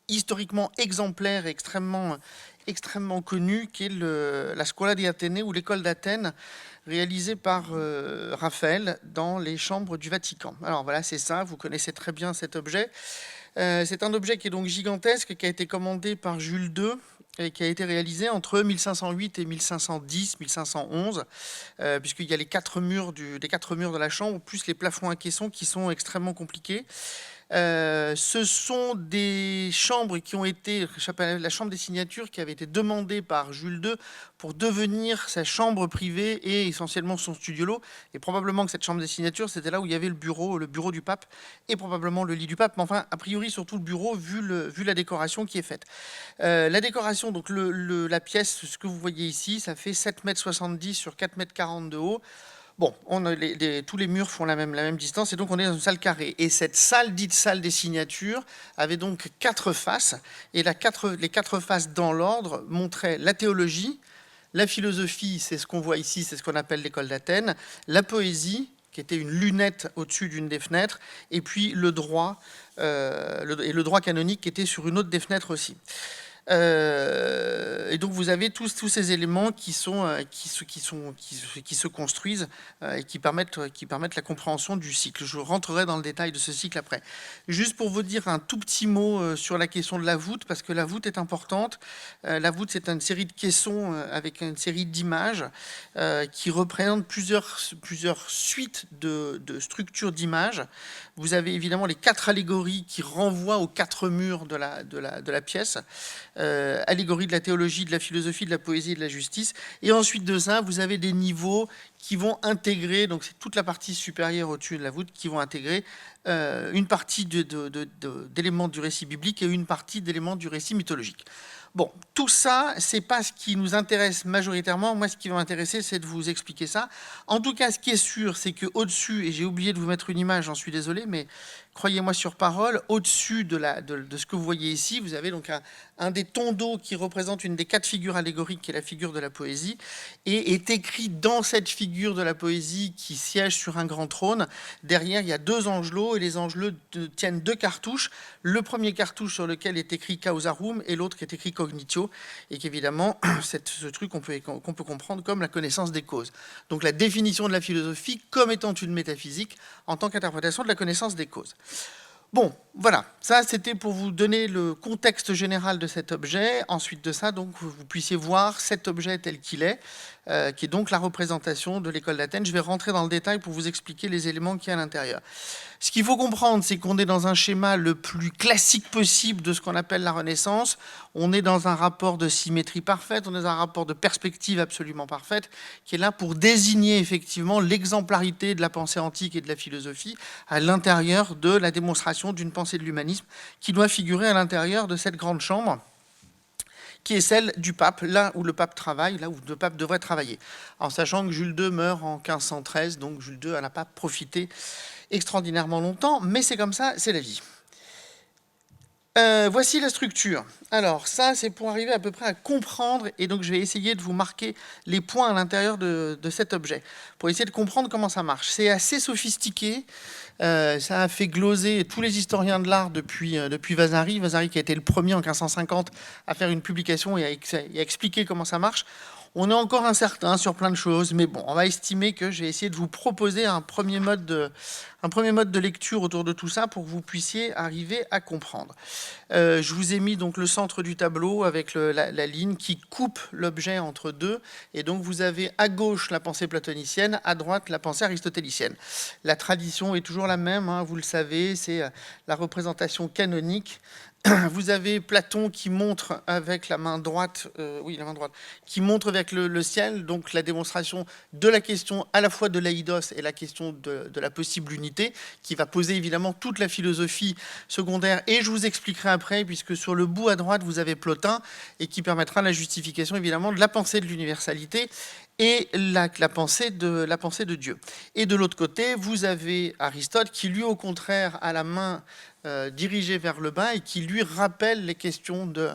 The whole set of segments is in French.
historiquement exemplaire et extrêmement connue, qui est la Scuola di Atene, ou l'école d'Athènes, réalisée par Raphaël dans les chambres du Vatican. Alors voilà, c'est ça, vous connaissez très bien cet objet. C'est un objet qui est donc gigantesque, qui a été commandé par Jules II et qui a été réalisé entre 1508 et 1510, 1511, puisqu'il y a les quatre murs de la chambre, plus les plafonds à caissons qui sont extrêmement compliqués. Ce sont des chambres qui ont été, la chambre des signatures, qui avait été demandée par Jules II pour devenir sa chambre privée et essentiellement son studiolo. Et probablement que cette chambre des signatures, c'était là où il y avait le bureau du pape et probablement le lit du pape. Mais enfin, a priori, surtout le bureau, vu la décoration qui est faite. La décoration, donc la pièce, ce que vous voyez ici, ça fait 7,70 m sur 4,40 m de haut. Bon, tous les murs font la même distance, et donc on est dans une salle carrée. Et cette salle, dite salle des signatures, avait donc 4 faces, et les 4 faces dans l'ordre montraient la théologie, la philosophie, c'est ce qu'on voit ici, c'est ce qu'on appelle l'école d'Athènes, la poésie, qui était une lunette au-dessus d'une des fenêtres, et puis le droit, et le droit canonique qui était sur une autre des fenêtres aussi. Et donc vous avez tous ces éléments qui se construisent et qui permettent la compréhension du cycle. Je rentrerai dans le détail de ce cycle après. Juste pour vous dire un tout petit mot sur la question de la voûte, parce que la voûte est importante. La voûte, c'est une série de caissons avec une série d'images qui représentent plusieurs suites de structures d'images. Vous avez évidemment les 4 allégories qui renvoient aux 4 murs de la pièce. Allégorie de la théologie, de la philosophie, de la poésie et de la justice. Et ensuite de ça, vous avez des niveaux qui vont intégrer, donc c'est toute la partie supérieure au-dessus de la voûte, qui vont intégrer une partie d'éléments du récit biblique et une partie d'éléments du récit mythologique. Bon, tout ça, c'est pas ce qui nous intéresse majoritairement. Moi, ce qui va m'intéresser, c'est de vous expliquer ça. En tout cas, ce qui est sûr, c'est qu'au-dessus, et j'ai oublié de vous mettre une image, j'en suis désolé, mais croyez-moi sur parole, au-dessus de ce que vous voyez ici, vous avez donc un des tondeaux qui représente une des 4 figures allégoriques, qui est la figure de la poésie, et est écrit dans cette figure de la poésie qui siège sur un grand trône. Derrière, il y a 2 angelots, et les angelots tiennent 2 cartouches. Le premier cartouche sur lequel est écrit Causarum, et l'autre qui est écrit Cognitio, et qu'évidemment, ce truc qu'on peut comprendre comme la connaissance des causes. Donc la définition de la philosophie comme étant une métaphysique en tant qu'interprétation de la connaissance des causes. Bon, voilà, ça c'était pour vous donner le contexte général de cet objet. Ensuite de ça, donc, vous puissiez voir cet objet tel qu'il est, qui est donc la représentation de l'école d'Athènes. Je vais rentrer dans le détail pour vous expliquer les éléments qu'il y a à l'intérieur. Ce qu'il faut comprendre, c'est qu'on est dans un schéma le plus classique possible de ce qu'on appelle la Renaissance. On est dans un rapport de symétrie parfaite, on est dans un rapport de perspective absolument parfaite, qui est là pour désigner effectivement l'exemplarité de la pensée antique et de la philosophie à l'intérieur de la démonstration d'une pensée de l'humanisme qui doit figurer à l'intérieur de cette grande chambre, qui est celle du pape, là où le pape travaille, là où le pape devrait travailler. En sachant que Jules II meurt en 1513, donc Jules II n'a pas profité extraordinairement longtemps, mais c'est comme ça, c'est la vie. Voici la structure. Alors ça, c'est pour arriver à peu près à comprendre, et donc je vais essayer de vous marquer les points à l'intérieur de cet objet, pour essayer de comprendre comment ça marche. C'est assez sophistiqué, ça a fait gloser tous les historiens de l'art depuis Vasari. Vasari qui a été le premier en 1550 à faire une publication et à expliquer comment ça marche. On est encore incertain sur plein de choses, mais bon, on va estimer que j'ai essayé de vous proposer un premier mode de lecture autour de tout ça pour que vous puissiez arriver à comprendre. Je vous ai mis donc le centre du tableau avec la ligne qui coupe l'objet entre deux, et donc vous avez à gauche la pensée platonicienne, à droite la pensée aristotélicienne. La tradition est toujours la même, hein, vous le savez, c'est la représentation canonique. Vous avez Platon qui montre avec la main droite, qui montre avec le ciel, donc la démonstration de la question à la fois de l'Aïdos et la question de la possible unité, qui va poser évidemment toute la philosophie secondaire, et je vous expliquerai après, puisque sur le bout à droite, vous avez Plotin, et qui permettra la justification évidemment de la pensée de l'universalité et la pensée de Dieu. Et de l'autre côté, vous avez Aristote qui, lui, au contraire, a la main dirigée vers le bas et qui, lui, rappelle les questions de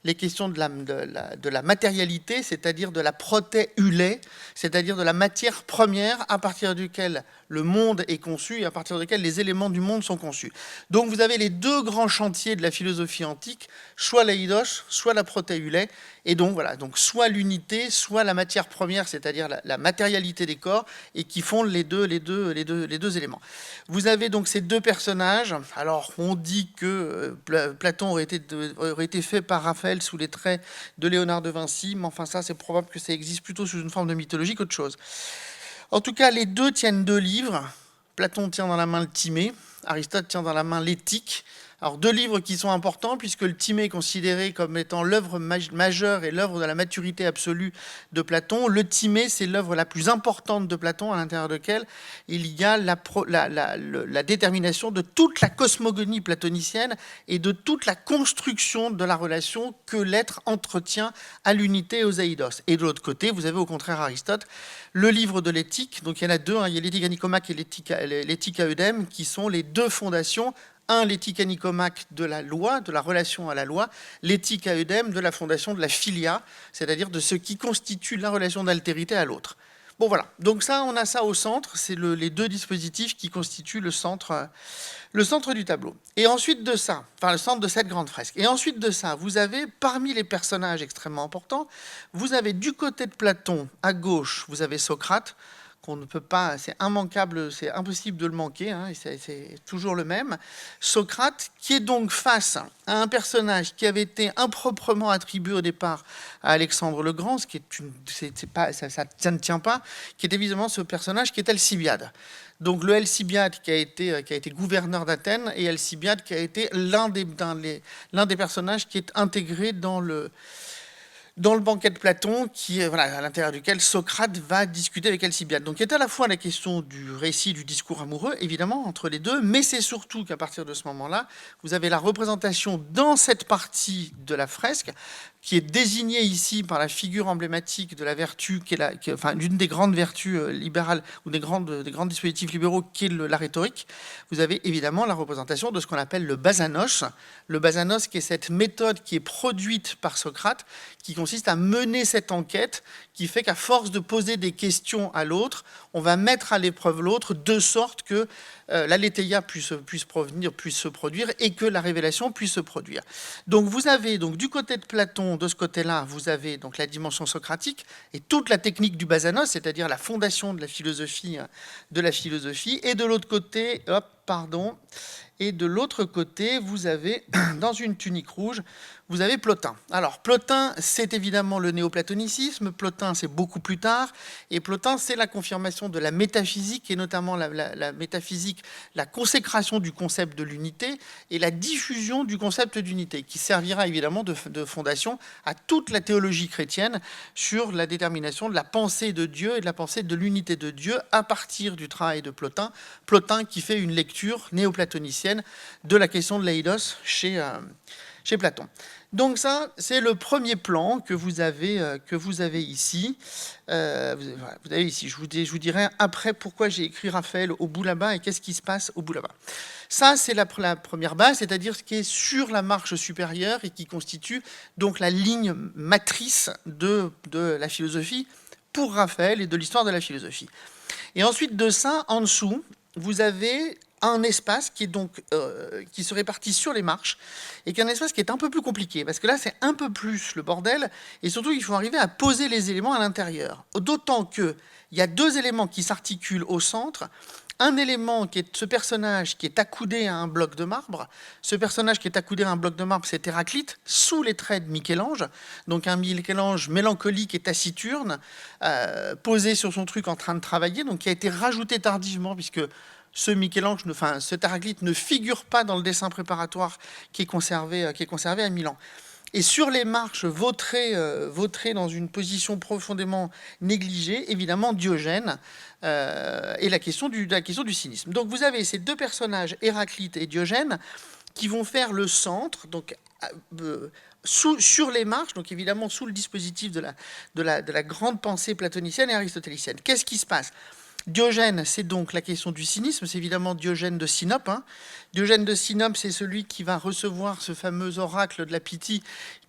la matérialité, c'est-à-dire de la protéulée, c'est-à-dire de la matière première à partir duquel le monde est conçu et à partir desquels les éléments du monde sont conçus. Donc vous avez les deux grands chantiers de la philosophie antique, soit l'eidos, soit la protéulée, et donc voilà, donc soit l'unité, soit la matière première, c'est-à-dire la matérialité des corps, et qui font les deux éléments. Vous avez donc ces deux personnages. Alors on dit que Platon aurait été fait par Raphaël sous les traits de Léonard de Vinci, mais enfin ça c'est probable que ça existe plutôt sous une forme de mythologie qu'autre chose. En tout cas, les deux tiennent deux livres. Platon tient dans la main le Timée, Aristote tient dans la main l'Éthique. Alors deux livres qui sont importants puisque le Timée est considéré comme étant l'œuvre majeure et l'œuvre de la maturité absolue de Platon. Le Timée, c'est l'œuvre la plus importante de Platon à l'intérieur de laquelle il y a la détermination de toute la cosmogonie platonicienne et de toute la construction de la relation que l'être entretient à l'unité et aux eidos. Et de l'autre côté, vous avez au contraire Aristote, le livre de l'éthique. Donc il y en a deux, il y a l'éthique à Nicomaque et l'éthique à Eudème qui sont les deux fondations. Un, l'éthique à Nicomaque de la loi, de la relation à la loi, l'éthique à Eudème de la fondation de la philia, c'est-à-dire de ce qui constitue la relation d'altérité à l'autre. Bon voilà, donc ça, on a ça au centre, c'est les deux dispositifs qui constituent le centre du tableau. Et ensuite de ça, enfin le centre de cette grande fresque, et ensuite de ça, vous avez, parmi les personnages extrêmement importants, vous avez du côté de Platon, à gauche, vous avez Socrate, qu'on ne peut pas, c'est immanquable, c'est impossible de le manquer, hein, et c'est toujours le même. Socrate, qui est donc face à un personnage qui avait été improprement attribué au départ à Alexandre le Grand, ce qui est ça ne tient pas, qui est évidemment ce personnage qui est Alcibiade. Donc le Alcibiade qui a été gouverneur d'Athènes et Alcibiade qui a été l'un des personnages qui est intégré dans le banquet de Platon, à l'intérieur duquel Socrate va discuter avec Alcibiade. Donc il est à la fois la question du récit, du discours amoureux, évidemment, entre les deux, mais c'est surtout qu'à partir de ce moment-là, vous avez la représentation dans cette partie de la fresque, qui est désignée ici par la figure emblématique de la vertu, l'une des grandes vertus libérales, ou des grands dispositifs libéraux, qui est la rhétorique. Vous avez évidemment la représentation de ce qu'on appelle le basanos. Le basanos, qui est cette méthode qui est produite par Socrate, qui consiste à mener cette enquête, qui fait qu'à force de poser des questions à l'autre, on va mettre à l'épreuve l'autre, de sorte que l'aletheia puisse se produire et que la révélation puisse se produire. Donc vous avez donc du côté de Platon, de ce côté-là, vous avez donc la dimension socratique et toute la technique du basanos, c'est-à-dire la fondation de la philosophie, et de l'autre côté, et de l'autre côté, vous avez, dans une tunique rouge, vous avez Plotin. Alors, Plotin, c'est évidemment le néoplatonicisme. Plotin, c'est beaucoup plus tard. Et Plotin, c'est la confirmation de la métaphysique, et notamment la métaphysique, la consécration du concept de l'unité et la diffusion du concept d'unité, qui servira évidemment de fondation à toute la théologie chrétienne sur la détermination de la pensée de Dieu et de la pensée de l'unité de Dieu à partir du travail de Plotin. Plotin qui fait une lecture néoplatonicienne de la question de l'eidos chez Platon. Donc ça, c'est le premier plan que vous avez ici. Vous avez ici. Je vous dirai après pourquoi j'ai écrit Raphaël au bout là-bas et qu'est-ce qui se passe au bout là-bas. Ça, c'est la première base, c'est-à-dire ce qui est sur la marche supérieure et qui constitue donc la ligne matrice de la philosophie pour Raphaël et de l'histoire de la philosophie. Et ensuite de ça, en dessous, vous avez un espace qui est donc qui se répartit sur les marches et qui est un espace qui est un peu plus compliqué parce que là c'est un peu plus le bordel et surtout il faut arriver à poser les éléments à l'intérieur. D'autant que il y a deux éléments qui s'articulent au centre. Un élément qui est ce personnage qui est accoudé à un bloc de marbre. Ce personnage qui est accoudé à un bloc de marbre, c'est Héraclite, sous les traits de Michel-Ange. Donc un Michel-Ange mélancolique et taciturne, posé sur son truc en train de travailler, donc qui a été rajouté tardivement puisque cet Héraclite ne figure pas dans le dessin préparatoire qui est conservé à Milan. Et sur les marches vautrées dans une position profondément négligée, évidemment Diogène et la question du cynisme. Donc vous avez ces deux personnages, Héraclite et Diogène, qui vont faire le centre, donc sur les marches, donc évidemment sous le dispositif de la grande pensée platonicienne et aristotélicienne. Qu'est-ce qui se passe ? Diogène, c'est donc la question du cynisme, c'est évidemment Diogène de Sinope. Diogène de Sinope, c'est celui qui va recevoir ce fameux oracle de la Pythie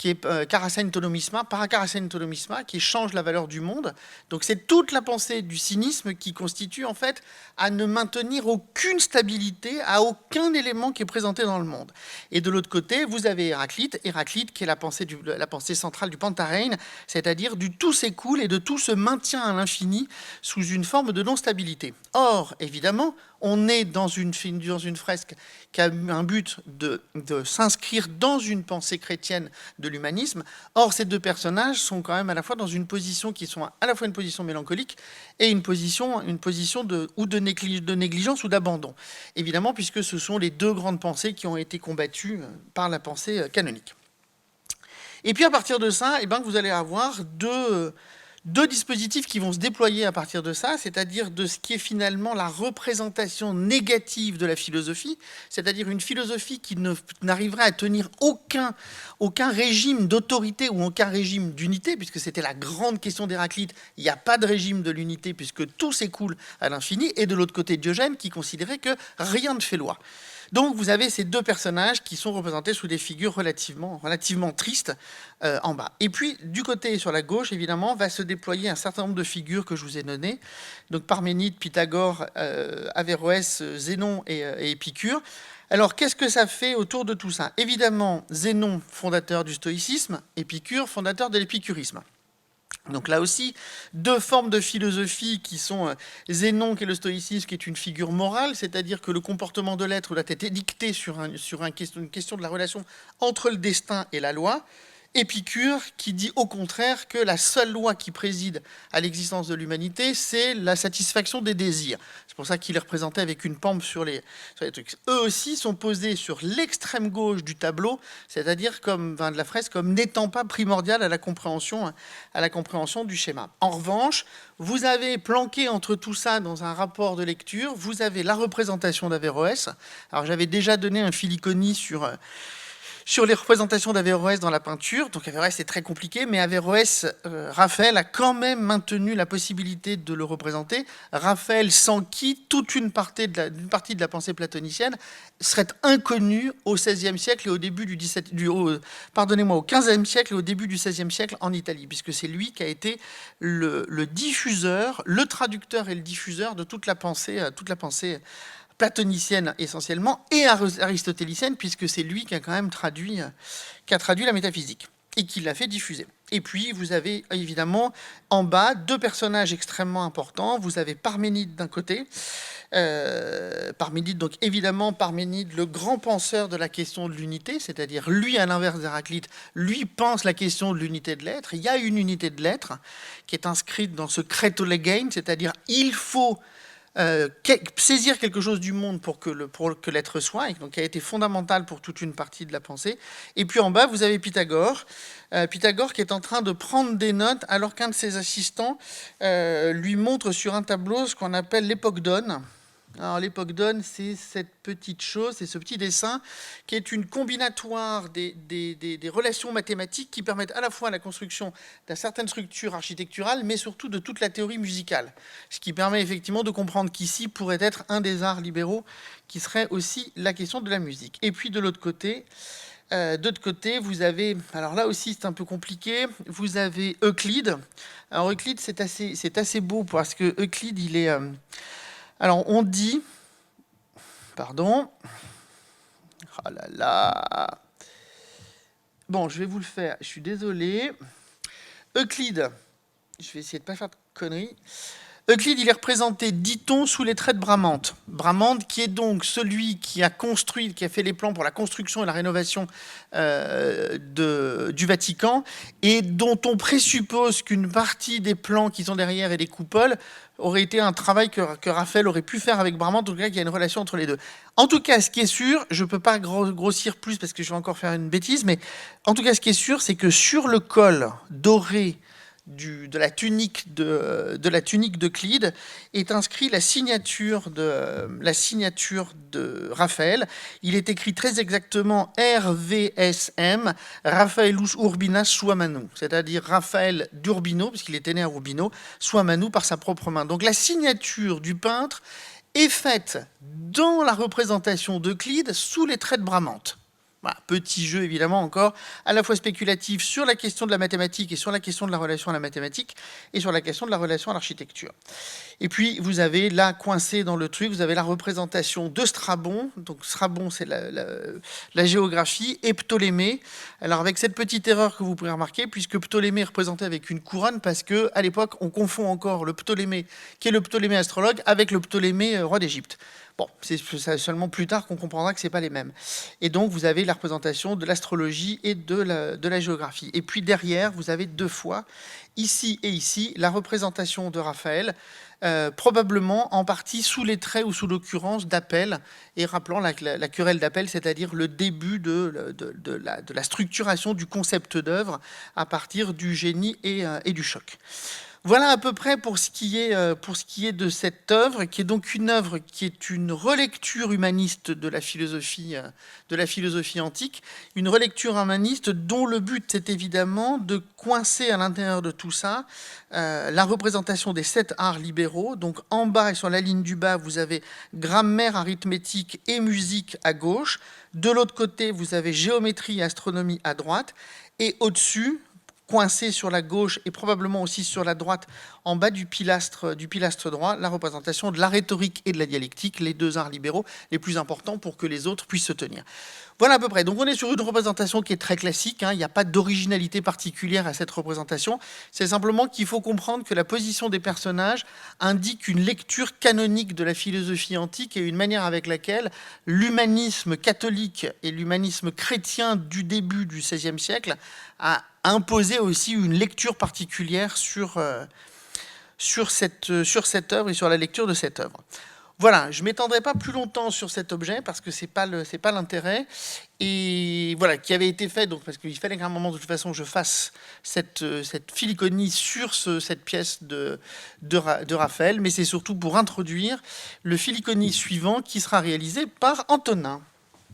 qui est Paracaracentonomisma, qui change la valeur du monde. Donc c'est toute la pensée du cynisme qui constitue en fait à ne maintenir aucune stabilité à aucun élément qui est présenté dans le monde. Et de l'autre côté, vous avez Héraclite qui est la pensée centrale du Pantaren, c'est-à-dire du tout s'écoule et de tout se maintient à l'infini sous une forme de non-stabilité. Or, évidemment, on est dans une fresque qui a un but de s'inscrire dans une pensée chrétienne de l'humanisme. Or, ces deux personnages sont quand même à la fois dans une position qui sont à la fois une position mélancolique et une position de négligence ou d'abandon. Évidemment, puisque ce sont les deux grandes pensées qui ont été combattues par la pensée canonique. Et puis à partir de ça, vous allez avoir deux dispositifs qui vont se déployer à partir de ça, c'est-à-dire de ce qui est finalement la représentation négative de la philosophie, c'est-à-dire une philosophie qui n'arriverait à tenir aucun régime d'autorité ou aucun régime d'unité, puisque c'était la grande question d'Héraclite, il n'y a pas de régime de l'unité puisque tout s'écoule à l'infini, et de l'autre côté Diogène qui considérait que rien ne fait loi. Donc vous avez ces deux personnages qui sont représentés sous des figures relativement tristes en bas. Et puis du côté sur la gauche, évidemment, va se déployer un certain nombre de figures que je vous ai données. Donc Parménide, Pythagore, Averroès, Zénon et Épicure. Alors qu'est-ce que ça fait autour de tout ça? Évidemment, Zénon, fondateur du stoïcisme, Épicure, fondateur de l'épicurisme. Donc là aussi, deux formes de philosophie qui sont Zénon, qui est le stoïcisme, qui est une figure morale, c'est-à-dire que le comportement de l'être doit être édicté sur une question de la relation entre le destin et la loi. Épicure, qui dit au contraire que la seule loi qui préside à l'existence de l'humanité, c'est la satisfaction des désirs. C'est pour ça qu'il est représenté avec une pampe sur les trucs. Eux aussi sont posés sur l'extrême gauche du tableau, c'est-à-dire de la fresque, comme n'étant pas primordial à la compréhension du schéma. En revanche, vous avez planqué entre tout ça dans un rapport de lecture, vous avez la représentation d'Averroès. Alors j'avais déjà donné un filiconis sur les représentations d'Averroès dans la peinture. Donc Averroès, c'est très compliqué, mais Averroès, Raphaël a quand même maintenu la possibilité de le représenter. Raphaël, sans qui toute une partie de la pensée platonicienne serait inconnue au XVIe siècle et au début au XVe siècle et au début du XVIe siècle en Italie, puisque c'est lui qui a été le diffuseur, le traducteur et le diffuseur de toute la pensée platonicienne essentiellement, et aristotélicienne, puisque c'est lui qui a quand même traduit la métaphysique, et qui l'a fait diffuser. Et puis, vous avez évidemment, en bas, deux personnages extrêmement importants. Vous avez Parménide d'un côté, Parménide, donc évidemment, Parménide, le grand penseur de la question de l'unité, c'est-à-dire, lui, à l'inverse d'Héraclite, lui pense la question de l'unité de l'être. Il y a une unité de l'être qui est inscrite dans ce krétolegein, c'est-à-dire, il faut saisir quelque chose du monde pour que l'être soit, et donc qui a été fondamental pour toute une partie de la pensée. Et puis en bas, vous avez Pythagore, Pythagore qui est en train de prendre des notes alors qu'un de ses assistants lui montre sur un tableau ce qu'on appelle l'épocdone. Alors l'épocdone, c'est cette petite chose, c'est ce petit dessin qui est une combinatoire des relations mathématiques qui permettent à la fois la construction d'une certaine structure architecturale, mais surtout de toute la théorie musicale. Ce qui permet effectivement de comprendre qu'ici pourrait être un des arts libéraux qui serait aussi la question de la musique. Et puis de l'autre côté, vous avez, alors là aussi c'est un peu compliqué, vous avez Euclide. Alors Euclide, c'est assez beau parce que Euclide, il est... Alors, on dit... Pardon. Oh là là. Bon, je vais vous le faire. Je suis désolé. Euclide. Je vais essayer de ne pas faire de conneries. Euclide, il est représenté, dit-on, sous les traits de Bramante. Bramante, qui est donc celui qui a construit, qui a fait les plans pour la construction et la rénovation du Vatican, et dont on présuppose qu'une partie des plans qui sont derrière et des coupoles aurait été un travail que Raphaël aurait pu faire avec Bramante, en tout cas qu'il y a une relation entre les deux. En tout cas, ce qui est sûr, je ne peux pas grossir plus parce que je vais encore faire une bêtise, mais en tout cas, ce qui est sûr, c'est que sur le col doré de la tunique d'Euclide est inscrit la signature de Raphaël. Il est écrit très exactement RVSM, Raphaelus Urbinas sua manu, c'est-à-dire Raphaël d'Urbino, puisqu'il était né à Urbino, sua manu par sa propre main. Donc la signature du peintre est faite dans la représentation d'Euclide sous les traits de Bramante. Voilà, petit jeu évidemment encore, à la fois spéculatif sur la question de la mathématique et sur la question de la relation à la mathématique et sur la question de la relation à l'architecture. Et puis vous avez là, coincé dans le truc, vous avez la représentation de Strabon. Donc Strabon, c'est la géographie, et Ptolémée. Alors avec cette petite erreur que vous pourrez remarquer, puisque Ptolémée est représenté avec une couronne, parce que à l'époque, on confond encore le Ptolémée, qui est le Ptolémée astrologue, avec le Ptolémée roi d'Égypte. Bon, c'est seulement plus tard qu'on comprendra que ce n'est pas les mêmes. Et donc, vous avez la représentation de l'astrologie et de la géographie. Et puis derrière, vous avez deux fois, ici et ici, la représentation de Raphaël, probablement en partie sous les traits ou sous l'occurrence d'Apelle, et rappelant la querelle d'Apelle, c'est-à-dire le début de la structuration du concept d'œuvre à partir du génie et du choc. Voilà à peu près pour ce qui est de cette œuvre, qui est donc une œuvre qui est une relecture humaniste de la philosophie antique, une relecture humaniste dont le but est évidemment de coincer à l'intérieur de tout ça la représentation des 7 arts libéraux. Donc en bas et sur la ligne du bas, vous avez grammaire, arithmétique et musique à gauche. De l'autre côté, vous avez géométrie et astronomie à droite. Et au-dessus, coincé sur la gauche et probablement aussi sur la droite, en bas du pilastre droit, la représentation de la rhétorique et de la dialectique, les deux arts libéraux les plus importants pour que les autres puissent se tenir. Voilà à peu près. Donc on est sur une représentation qui est très classique, hein. Il n'y a pas d'originalité particulière à cette représentation. C'est simplement qu'il faut comprendre que la position des personnages indique une lecture canonique de la philosophie antique et une manière avec laquelle l'humanisme catholique et l'humanisme chrétien du début du XVIe siècle a imposé aussi une lecture particulière sur cette œuvre et sur la lecture de cette œuvre. Voilà, je ne m'étendrai pas plus longtemps sur cet objet parce que ce n'est pas l'intérêt. Et voilà, qui avait été fait, donc, parce qu'il fallait qu'à un moment, de toute façon, je fasse cette Filiconie sur cette pièce de Raphaël, mais c'est surtout pour introduire le Filiconie suivant qui sera réalisé par Antonin.